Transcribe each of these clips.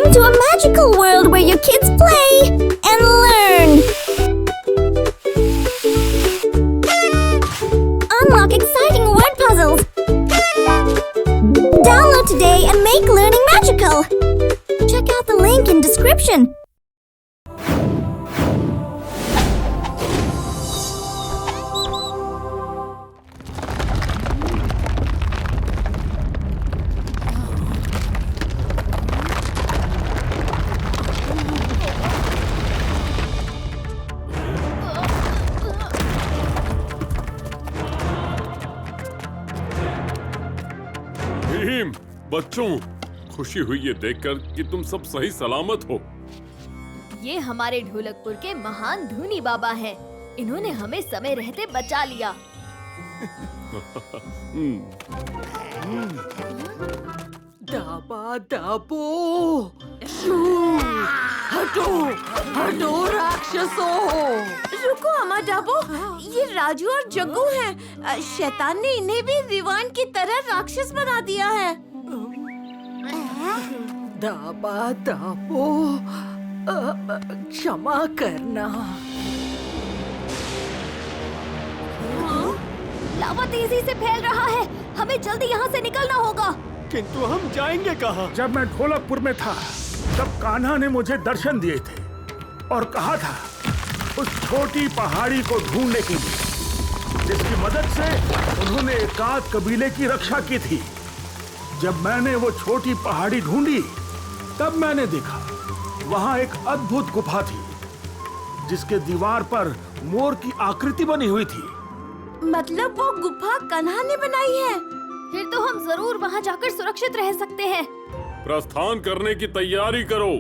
Welcome to a magical world where your kids play and learn. Unlock exciting word puzzles. Download today and make learning magical. Check out the link in description. Bhim, बच्चों, खुशी हुई ये देखकर कि तुम सब सही सलामत हो। ये हमारे ढोलकपुर के महान धूनी बाबा हैं। इन्होंने हमें समय रहते बचा लिया। दाबा दाबो, हटो हटो राक्षसों। रुको अम्मा डाबो, ये राजू और जग्गू हैं। शैतान ने इन्हें भी रिवान की तरह राक्षस बना दिया है। दाबा दाबो, क्षमा करना। लावा तेजी से फैल रहा है। हमें जल्दी यहाँ से निकलना होगा। किंतु हम जाएंगे कहाँ? जब मैं ढोलकपुर में था तब कान्हा ने मुझे दर्शन दिए थे और कहा था उस छोटी पहाड़ी को ढूंढने के लिए, जिसकी मदद से उन्होंने एकाध कबीले की रक्षा की थी। जब मैंने वो छोटी पहाड़ी ढूंढी तब मैंने देखा वहां एक अद्भुत गुफा थी जिसके दीवार पर मोर की आकृति बनी हुई थी। मतलब वो गुफा कान्हा ने बनाई है? फिर तो हम जरूर वहाँ जाकर सुरक्षित रह सकते हैं। प्रस्थान करने की तैयारी करो।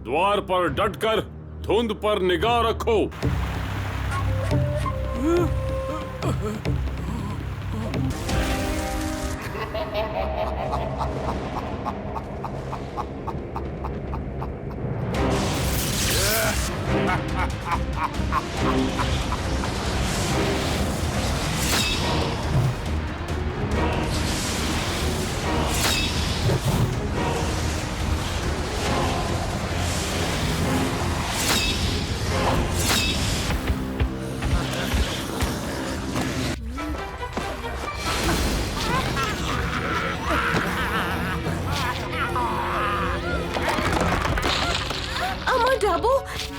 द्वार पर डटकर धुंध पर निगाह रखो।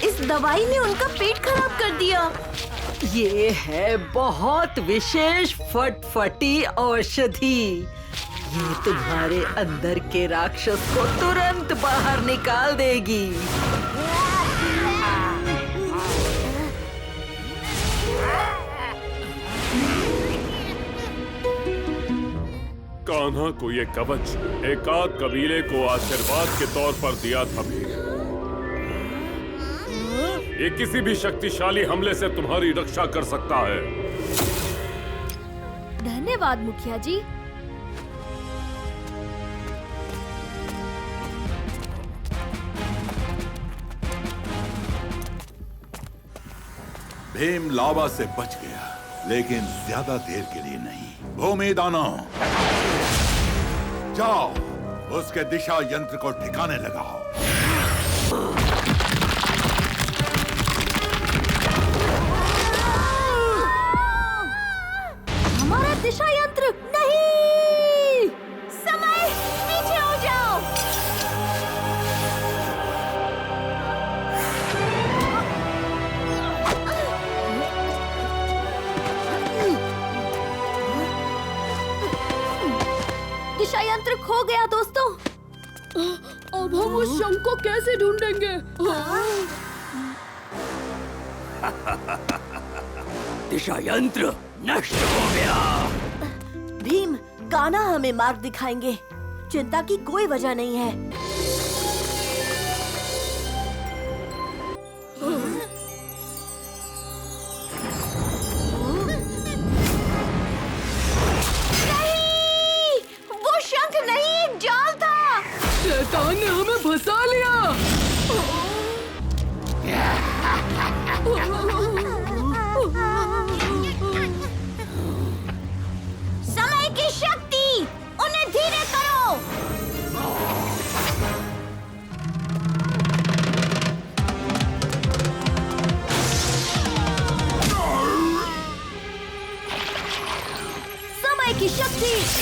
इस दवाई ने उनका पेट खराब कर दिया। ये है बहुत विशेष फटफटी औषधि। ये तुम्हारे अंदर के राक्षस को तुरंत बाहर निकाल देगी। कान्हा को ये कवच एकाध कबीले को आशीर्वाद के तौर पर दिया था भीम। ये किसी भी शक्तिशाली हमले से तुम्हारी रक्षा कर सकता है। धन्यवाद मुखिया जी। भीम लावा से बच गया, लेकिन ज्यादा देर के लिए नहीं। भूमि दानव, जाओ उसके दिशा यंत्र को ठिकाने लगाओ। हमारा दिशा यंत्र नहीं। समय, पीछे हो जाओ। दिशा यंत्र खो गया दोस्तों। अब हम उस शंख को कैसे ढूंढेंगे? दिशा यंत्र नष्ट हो गया। भीम, कान्हा हमें मार्ग दिखाएंगे। चिंता की कोई वजह नहीं है। नहीं! वो शंख नहीं, एक जाल था। शैतान ने हमें फंसा लिया। समय की शक्ति, उन्हें धीरे करो।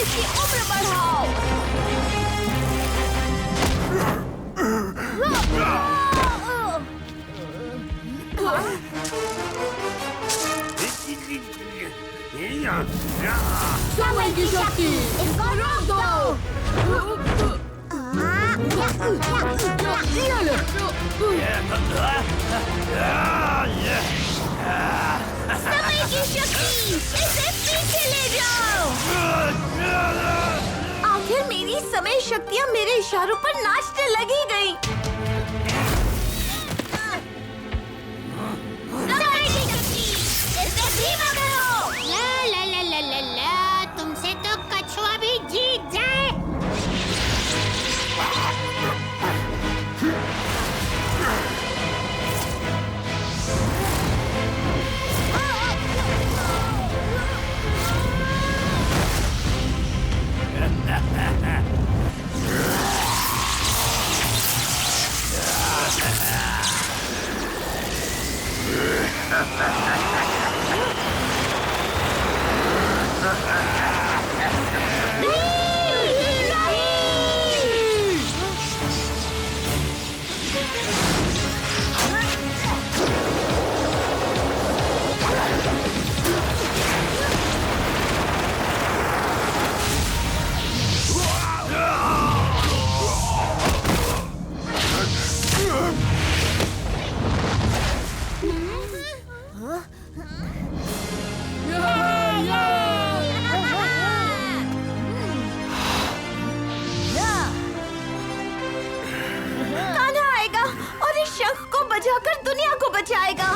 इसकी उम्र बढ़ाओ। समय की शक्ति रोक दो। ये ले। समय की शक्ति, इसे पीछे ले जाओ। आखिर मेरी समय शक्तियाँ मेरे इशारों पर नाचने लगी गई। समय की शक्ति, इसे धीमा करो। ला ला ला ला ला ला, तुमसे तो कछुआ भी जीत जाए। कान्हा आएगा और इस शंख को बजाकर दुनिया को बचाएगा।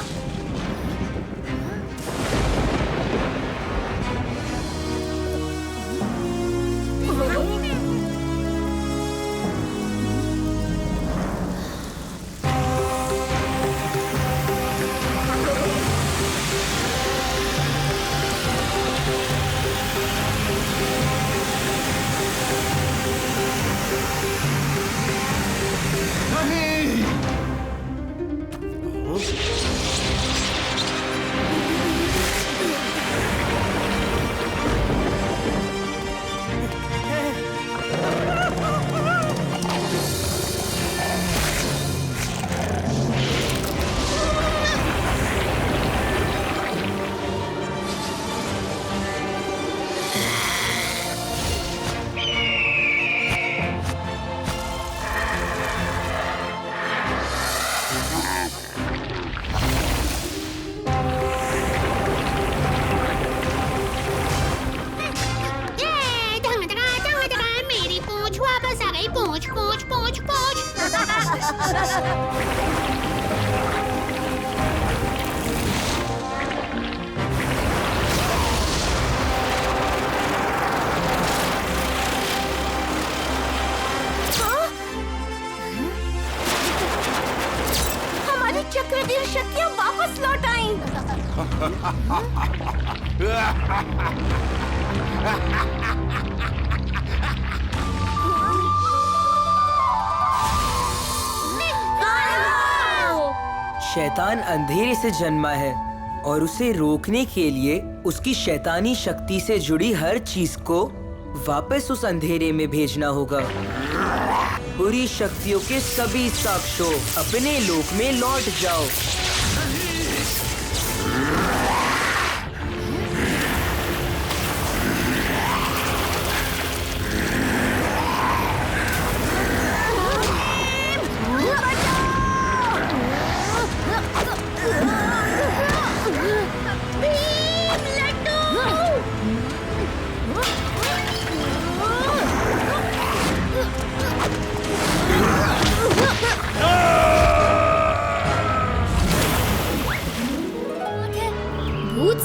मेरी पूंछ वापस आ गई। पूंछ पूंछ पूंछ पूंछ। हमारी चक्रव्यूह शक्तियाँ वापस लौट आईं। शैतान अंधेरे से जन्मा है और उसे रोकने के लिए उसकी शैतानी शक्ति से जुड़ी हर चीज को वापस उस अंधेरे में भेजना होगा। बुरी शक्तियों के सभी साक्षों अपने लोक में लौट जाओ।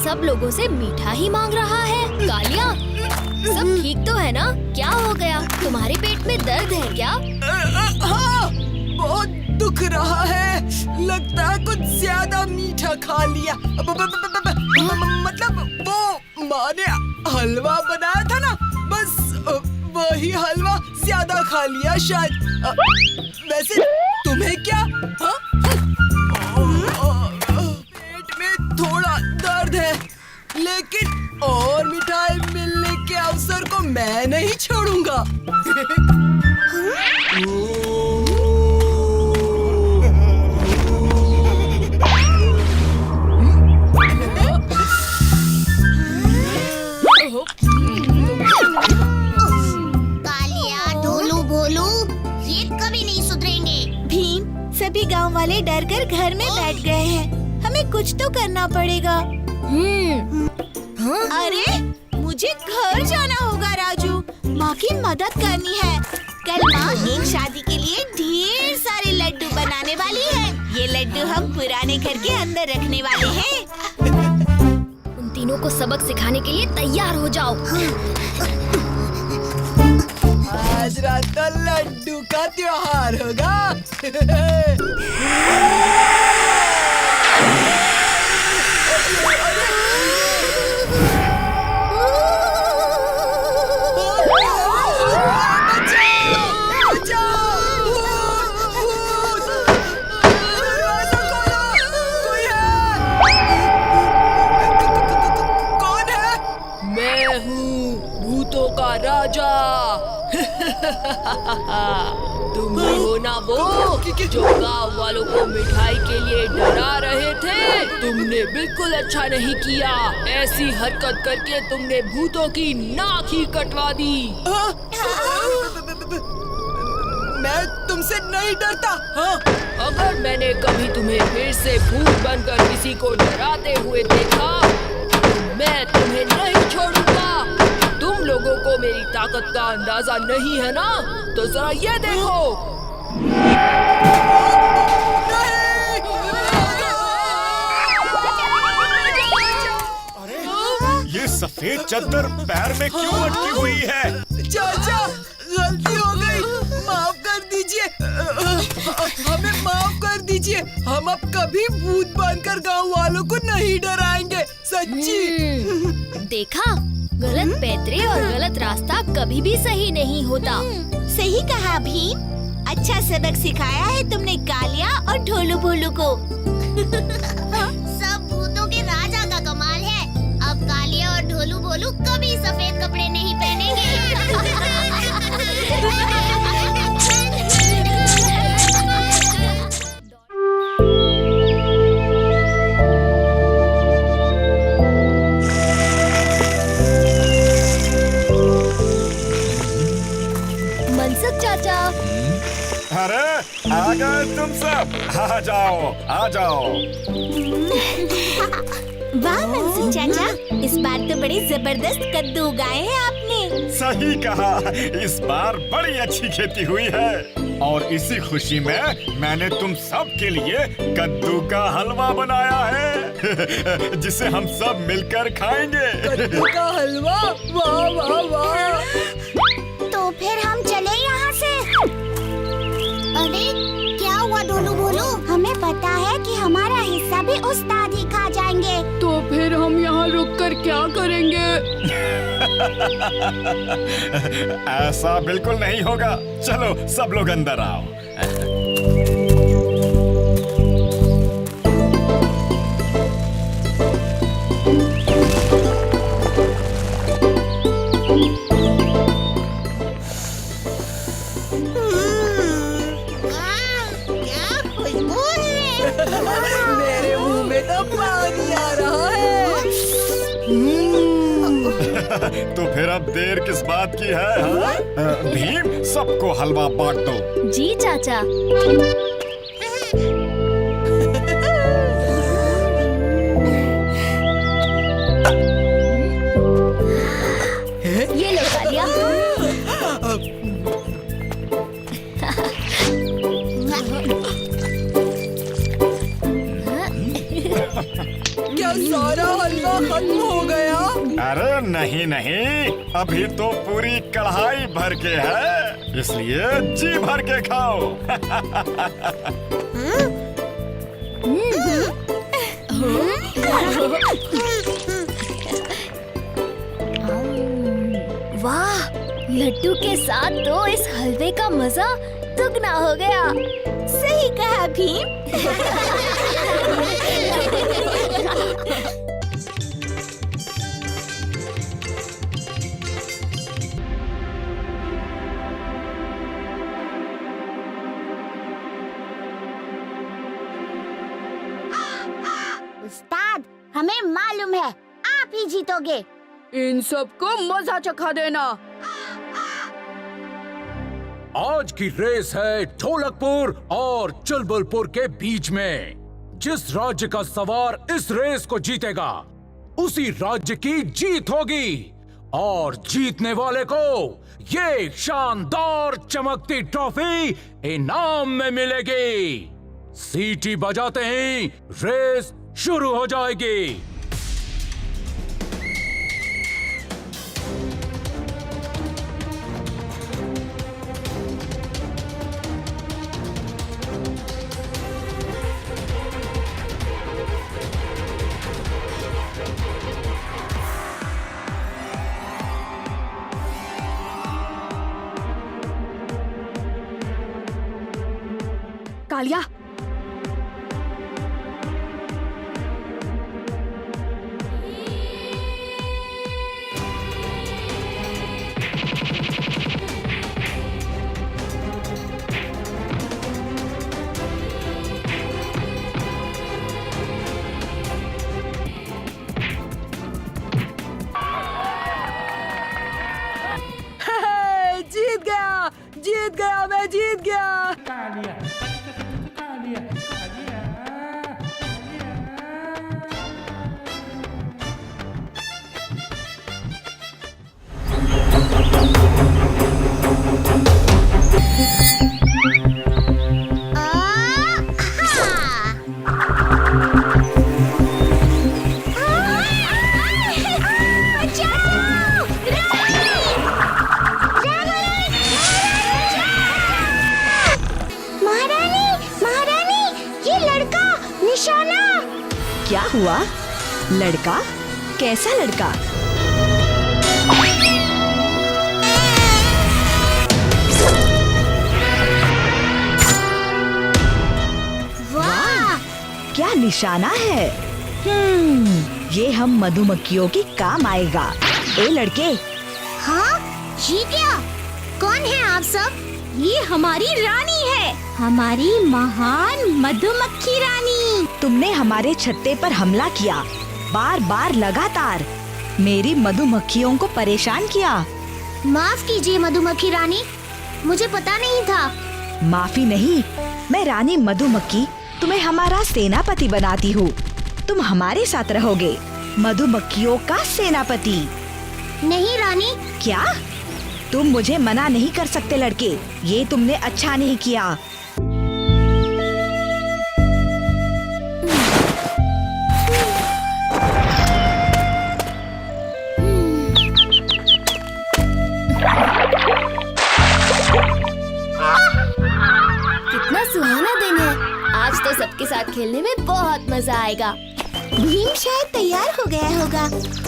सब लोगों से मीठा ही मांग रहा है। कालिया, सब ठीक तो है ना? क्या हो गया? तुम्हारे पेट में दर्द है क्या? हाँ, बहुत दुख रहा है। लगता है कुछ ज्यादा मीठा खा लिया। मतलब वो माँ ने हलवा बनाया था ना, बस वही हलवा ज्यादा खा लिया शायद। वैसे तुम्हें क्या? पेट में थोड़ा दर्द है, लेकिन और मिठाई मिलने के अवसर को मैं सुधरेंगे। भीम, सभी गांव वाले डर कर घर में बैठ गए हैं। हमें कुछ तो करना पड़ेगा। अरे, मुझे घर जाना होगा राजू। माँ की मदद करनी है। कल माँ एक शादी के लिए ढेर सारे लड्डू बनाने वाली है। ये लड्डू हम पुराने घर के अंदर रखने वाले हैं। उन तीनों को सबक सिखाने के लिए तैयार हो जाओ। आज रात तो लड्डू का त्योहार होगा। राजा तुम ही हो ना वो जो गांव वालों को मिठाई के लिए डरा रहे थे। तुमने बिल्कुल अच्छा नहीं किया। ऐसी हरकत करके तुमने भूतों की नाक ही कटवा दी। मैं तुमसे नहीं डरता। हाँ? अगर मैंने कभी तुम्हें फिर से भूत बनकर किसी को डराते हुए देखा तो मैं तुम्हें नहीं छोड़ूंगा। तुम लोगों को मेरी ताकत का अंदाजा नहीं है ना? तो जरा ये देखो। ये सफेद चादर पैर में क्यों अटकी हुई है? चाचा, गलती हो गई, माफ कर दीजिए। हमें माफ कर दीजिए। हम अब कभी भूत बनकर गांव वालों को नहीं डराएंगे। सच्ची। देखा, गलत पैतरे और गलत रास्ता कभी भी सही नहीं होता। सही कहा भीम। अच्छा सबक सिखाया है तुमने कालिया और ढोलू भोलू को। सब भूतों के राजा का कमाल है। अब कालिया और ढोलू भोलू कभी सफेद कपड़े नहीं पहनेंगे। अरे आ गए तुम सब। आ जाओ, आ जाओ। वाह मनसुख चाचा, इस बार तो बड़े जबरदस्त कद्दू उगाए हैं आपने। सही कहा, इस बार बड़ी अच्छी खेती हुई है और इसी खुशी में मैंने तुम सब के लिए कद्दू का हलवा बनाया है जिसे हम सब मिलकर खाएंगे। कद्दू का हलवा? वाह वाह वाह। तो फिर हम चले यहाँ से। अरे क्या हुआ ढोलू भोलू? हमें पता है कि हमारा हिस्सा भी उस्ताद ही खा जाएंगे। तो फिर हम यहाँ रुककर क्या करेंगे? ऐसा बिल्कुल नहीं होगा। चलो सब लोग अंदर आओ। मेरे मुंह में तो पानी आ रहा है। तो फिर अब देर किस बात की है? हाँ? भीम, सबको हलवा बांट दो। जी चाचा। ये लो कालिया। क्या सारा हलवा खत्म हो गया? अरे नहीं नहीं, अभी तो पूरी कढ़ाई भर के है, इसलिए जी भर के खाओ। वाह, लड्डू के साथ तो इस हलवे का मजा दुगना हो गया। सही कहा भीम। उस्ताद, हमें मालूम है आप ही जीतोगे। इन सबको मजा चखा देना। आज की रेस है ढोलकपुर और चुलबुलपुर के बीच में। जिस राज्य का सवार इस रेस को जीतेगा उसी राज्य की जीत होगी और जीतने वाले को ये शानदार चमकती ट्रॉफी इनाम में मिलेगी। सीटी बजाते ही रेस शुरू हो जाएगी। कालिया, जीत गया, मैं जीत गया। क्या हुआ? लड़का? कैसा लड़का? वाह! क्या निशाना है? ये हम मधुमक्खियों के काम आएगा। ए लड़के। हाँ? ये क्या? कौन है आप सब? ये हमारी रानी है, हमारी महान मधुमक्खी रानी। तुमने हमारे छत्ते पर हमला किया, बार बार लगातार मेरी मधुमक्खियों को परेशान किया। माफ कीजिए मधुमक्खी रानी, मुझे पता नहीं था। माफी नहीं, मैं रानी मधुमक्खी तुम्हें हमारा सेनापति बनाती हूँ। तुम हमारे साथ रहोगे, मधुमक्खियों का सेनापति। नहीं रानी। क्या? तुम मुझे मना नहीं कर सकते लड़के, ये तुमने अच्छा नहीं किया। कितना सुहाना दिन है। आज तो सबके साथ खेलने में बहुत मजा आएगा। भीम शायद तैयार हो गया होगा।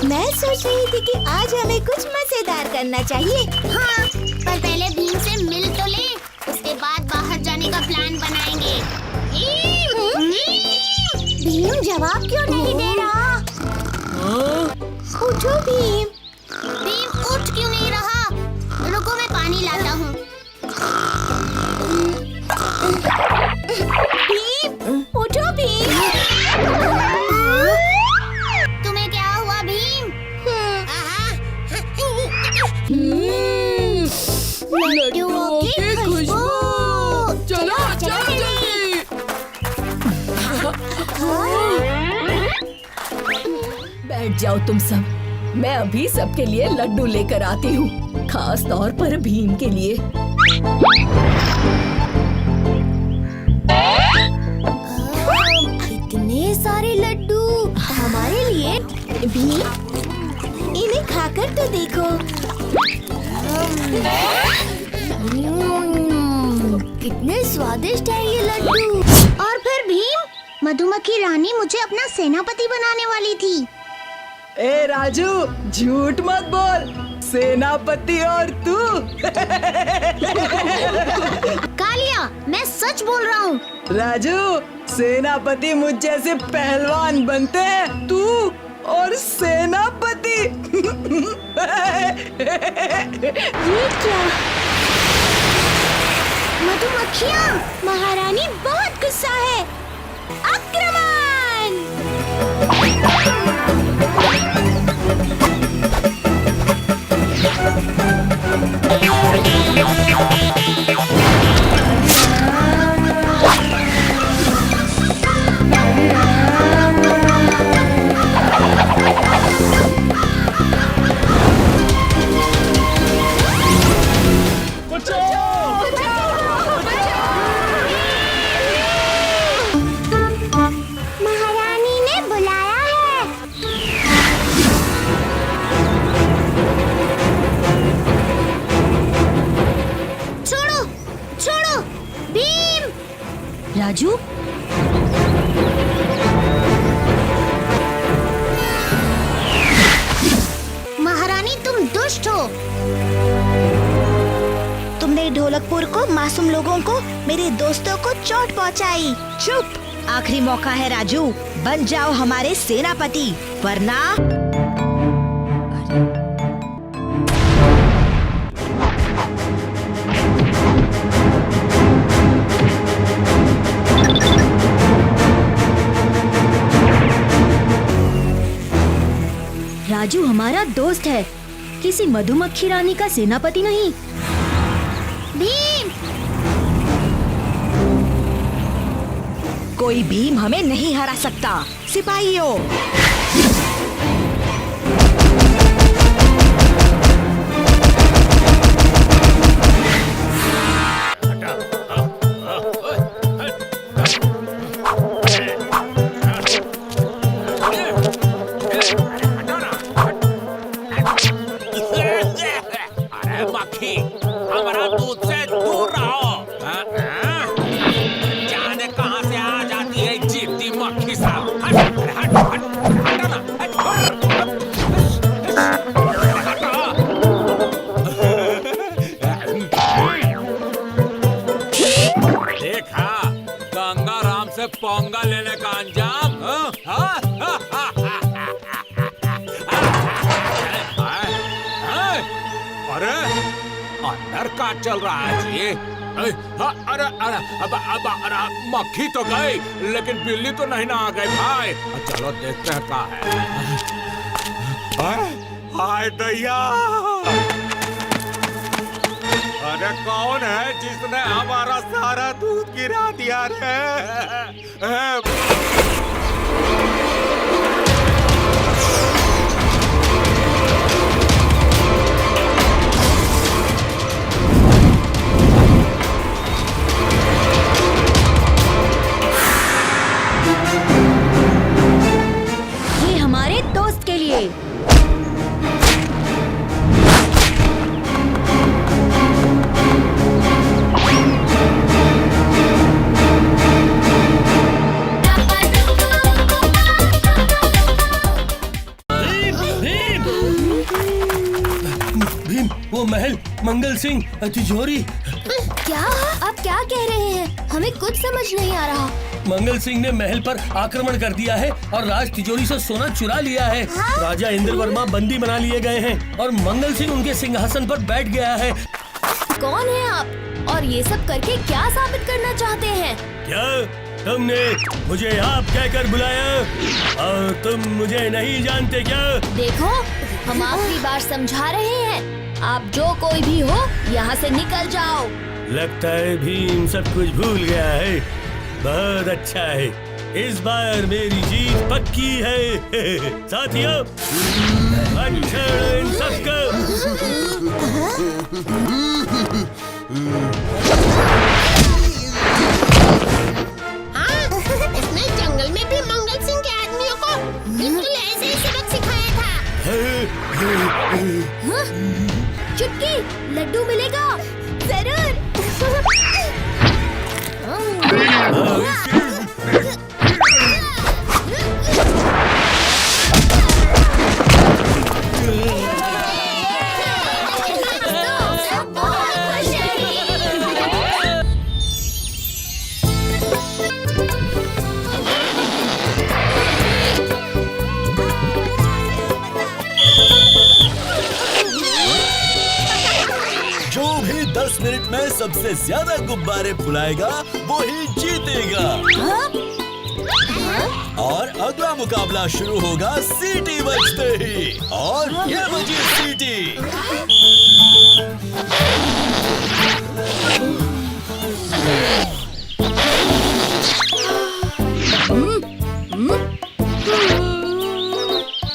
मैं सोच रही थी कि आज हमें कुछ मजेदार करना चाहिए। हाँ, पर पहले भीम से मिल तो ले, उसके बाद बाहर जाने का प्लान बनाएंगे। भीम जवाब क्यों नहीं दे रहा? उठो भीम। भीम उठ क्यों नहीं रहा? रुको मैं पानी लाता हूँ। भीम उठो भीम। तुम्हें क्या हुआ भीम? लड्डुओं की खुशबू। चलो जल्दी। बैठ जाओ तुम सब, मैं अभी सबके लिए लड्डू लेकर आती हूँ, खास तौर पर भीम के लिए। इतने सारे लड्डू हमारे लिए। भीम, इन्हें खाकर तो देखो। कितने स्वादिष्ट है ये लड्डू। और फिर भीम, मधुमक्खी रानी मुझे अपना सेनापति बनाने वाली थी। ए राजू, झूठ मत बोल, सेनापति और तू। कालिया, मैं सच बोल रहा हूँ। राजू, सेनापति मुझ जैसे पहलवान बनते हैं, तू और सेनापति। ये क्या? मधुमक्खियाँ, महारानी बहुत गुस्सा है। आक्रमण! महारानी ने बुलाया है। छोड़ो छोड़ो भीम। राजू, महारानी तुम दुष्ट हो। तुमने ढोलकपुर को, मासूम लोगों को, मेरे दोस्तों को चोट पहुंचाई। चुप, आखिरी मौका है राजू, बन जाओ हमारे सेनापति, वरना राजू हमारा दोस्त है, किसी मधुमक्खी रानी का सेनापति नहीं। भीम। कोई भीम हमें नहीं हरा सकता। सिपाहियों, अरे मक्खी, हमारा दूध से दूर रहो। जाने कहां से आ जाती है जीती मक्खी साहब। हट हट हट हट ना, देखा गंगा राम से पोंगा लेने का अंजाम। अरे अंदर का चल रहा है जी? अरे अरे अरे मक्खी तो गई, लेकिन बिल्ली तो नहीं ना आ गई भाई। चलो देखते हैं क्या है। हाय दैया, अरे कौन है जिसने हमारा सारा दूध गिरा दिया रे? ये हमारे दोस्त के लिए। भीम, वो महल, मंगल सिंह, तिजोरी। क्या? आप क्या कह रहे हैं? हमें कुछ समझ नहीं आ रहा। मंगल सिंह ने महल पर आक्रमण कर दिया है और राज तिजोरी से सोना चुरा लिया है। राजा इंद्र वर्मा बंदी बना लिए गए हैं और मंगल सिंह उनके सिंहासन पर बैठ गया है। कौन है आप और ये सब करके क्या साबित करना चाहते हैं? क्या तुमने मुझे आप कहकर बुलाया और तुम मुझे नहीं जानते क्या? देखो, हम आखिरी बार समझा रहे हैं, आप जो कोई भी हो यहाँ से निकल जाओ। लगता है भीम सब कुछ भूल गया है। बहुत अच्छा है, इस बार मेरी जीत पक्की है। साथियों, अच्छा इन सबको। उसने जंगल में भी मंगल सिंह के आदमियों को बिल्कुल ऐसे ही सबक सिखाया था। चुटकी, लड्डू मिलेगा जरूर। जो भी 10 मिनट में सबसे ज्यादा गुब्बारे फुलाएगा वो ही जीतेगा। और अगला मुकाबला शुरू होगा सीटी बजते ही। और ये बजी सीटी।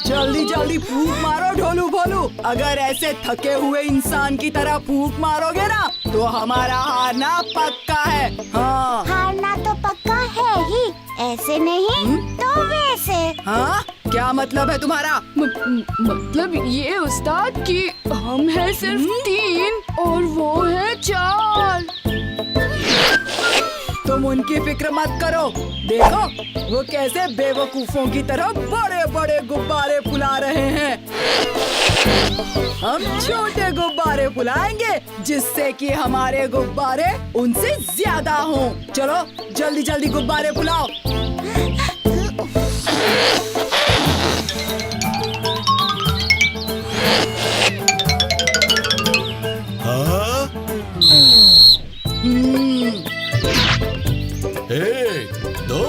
जल्दी जल्दी फूंक मारो ढोलू भोलू। अगर ऐसे थके हुए इंसान की तरह फूंक मारोगे ना तो हमारा हारना पक्का है। हाँ हारना तो पक्का है ही, ऐसे नहीं तो वैसे। हाँ क्या मतलब है तुम्हारा? मतलब ये उस्ताद कि हम हैं सिर्फ 3 और वो है 4। तुम उनकी फिक्र मत करो, देखो वो कैसे बेवकूफों की तरह बड़े बड़े गुब्बारे फुला रहे हैं। हम छोटे गुब्बारे फुलाएंगे जिससे कि हमारे गुब्बारे उनसे ज्यादा हों। चलो जल्दी जल्दी गुब्बारे फुलाओ। हाँ? 1 2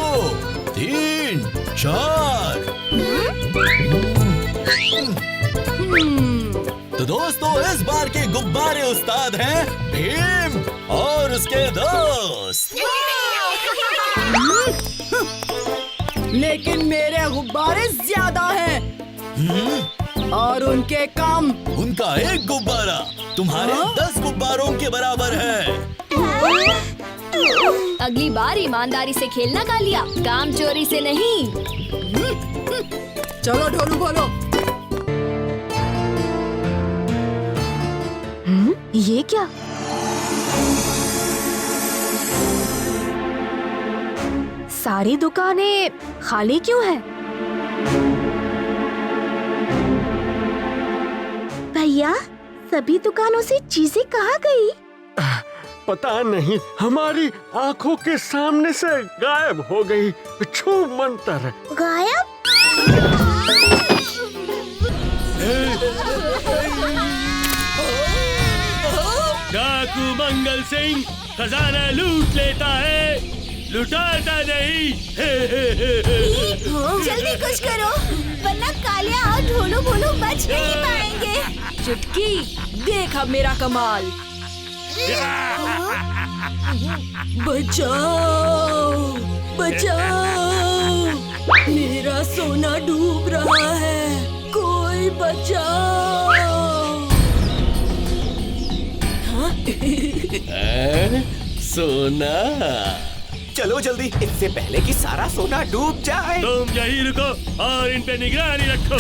3 4। तो दोस्तों इस बार के गुब्बारे उस्ताद हैं भीम और उसके दोस्त। लेकिन मेरे गुब्बारे ज्यादा हैं और उनके कम। उनका 1 गुब्बारा तुम्हारे 10 गुब्बारों के बराबर है। अगली बार ईमानदारी से खेलना कालिया, काम चोरी से नहीं। चलो ढोलू बोलो। ये क्या? सारी दुकानें खाली क्यों हैं? भैया सभी दुकानों से चीजें कहाँ गई? पता नहीं, हमारी आंखों के सामने से गायब हो गई। छू मंतर। गायब? डाकू मंगल सिंह खजाना लूट लेता है, लुटाता नहीं। जल्दी कुछ करो वरना कालिया और ढोलू भोलू बच नहीं पाएंगे। चुटकी देख अब मेरा कमाल। बचाओ बचाओ, मेरा सोना डूब रहा है, कोई बचाओ। हाँ? सोना, चलो जल्दी इससे पहले कि सारा सोना डूब जाए। तुम यहीं रुको और इन पे निगरानी रखो।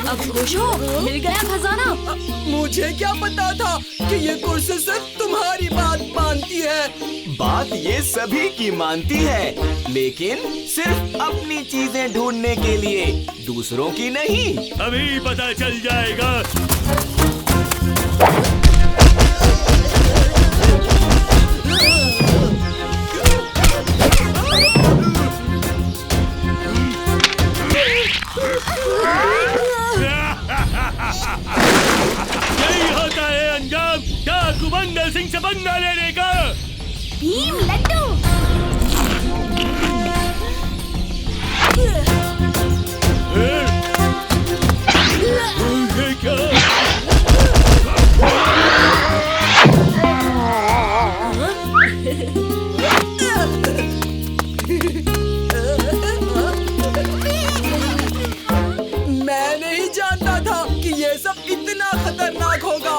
अब खुश हो, मिल गया खजाना। मुझे क्या पता था कि ये कुर्सी सिर्फ तुम्हारी बात मानती है। बात ये सभी की मानती है, लेकिन सिर्फ अपनी चीजें ढूंढने के लिए, दूसरों की नहीं। अभी पता चल जाएगा। यही होता है अंजाम डाकू मंगल सिंह से पंगा लेने का। भीम लड्डू। ये क्या? मैं नहीं जानता था कि ये सब इतना खतरनाक होगा।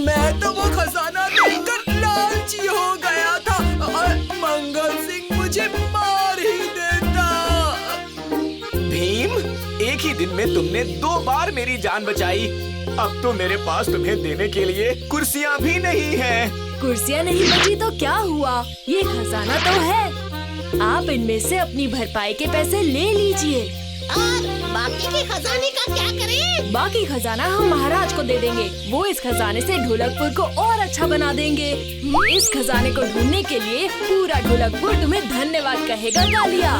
मैं तो वो खजाना देखकर लालची हो गया था और मंगल सिंह मुझे मार ही देता। भीम, एक ही दिन में तुमने 2 बार मेरी जान बचाई। अब तो मेरे पास तुम्हें देने के लिए कुर्सियाँ भी नहीं हैं। कुर्सियाँ नहीं बची तो क्या हुआ, ये खजाना तो है। आप इनमें से अपनी भरपाई के पैसे ले लीजिए। और बाकी के खजाने का क्या करें? बाकी खजाना हम महाराज को दे देंगे, वो इस खजाने से ढोलकपुर को और अच्छा बना देंगे। इस खजाने को ढूंढने के लिए पूरा ढोलकपुर तुम्हें धन्यवाद कहेगा कालिया।